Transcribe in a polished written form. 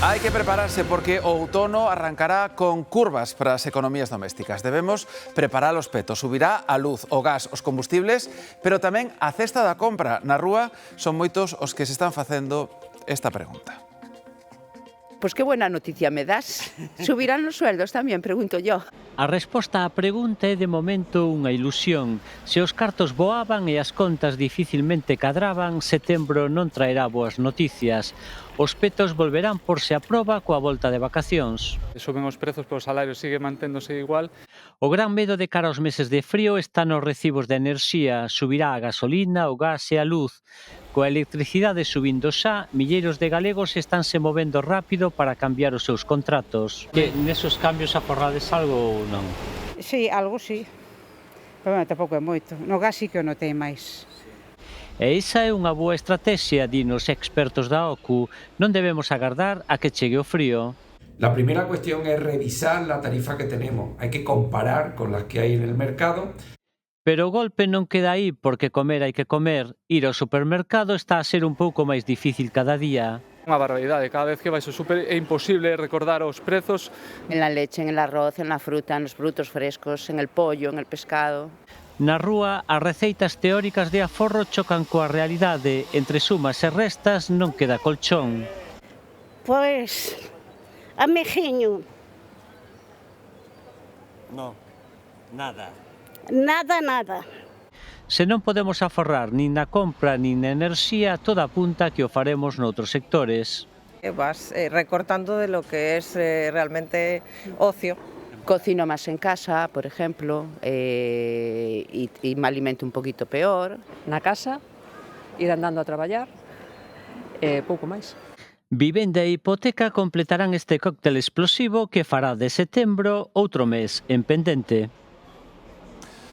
Hai que prepararse porque o outono arrancará con curvas para as economías domésticas. Debemos preparar os petos. Subirá a luz, o gas, os combustibles, pero tamén a cesta da compra. Na rúa son moitos os que se están facendo esta pregunta. Pues qué buena noticia me das. ¿Subirán los sueldos también? Pregunto yo. A resposta á pregunta é de momento unha ilusión. Se os cartos voaban e as contas dificilmente cadraban, setembro non traerá boas noticias. Os petos volverán porse a proba coa volta de vacacións. Suben os prezos, pero o salario sigue manténdose igual. O gran medo de cara aos meses de frío está nos recibos de enerxía. Subirá a gasolina, o gas e a luz. Coa electricidade subindo xa, milleiros de galegos estanse movendo rápido para cambiar os seus contratos. Que nesos cambios aforrades algo ou non? Sí, algo sí. Pero bueno, tampouco é moito. No gas sí que o notei máis. E esa é unha boa estrategia, din os expertos da OCU. Non debemos agardar a que chegue o frío. La primera cuestión es revisar la tarifa que tenemos. Hay que comparar con las que hay en el mercado. Pero o golpe non queda aí porque comer hai que comer. Ir ao supermercado está a ser un pouco máis difícil cada día. Unha barbaridade, cada vez que vais ao super é imposible recordar os prezos. En la leche, en el arroz, en la fruta, en los frutos frescos, en el pollo, en el pescado. Na rúa, as receitas teóricas de aforro chocan coa realidade. Entre sumas e restas non queda colchón. Pois, amejiño. No, nada. Nada. Se non podemos aforrar nin na compra nin na enerxía, toda apunta que o faremos noutros sectores. Vas recortando de lo que es realmente ocio. Cocino más en casa, por ejemplo, y me alimento un poquito peor. Na casa, ir andando a traballar, pouco máis. Vivenda e hipoteca completarán este cóctel explosivo que fará de setembro outro mes en pendente.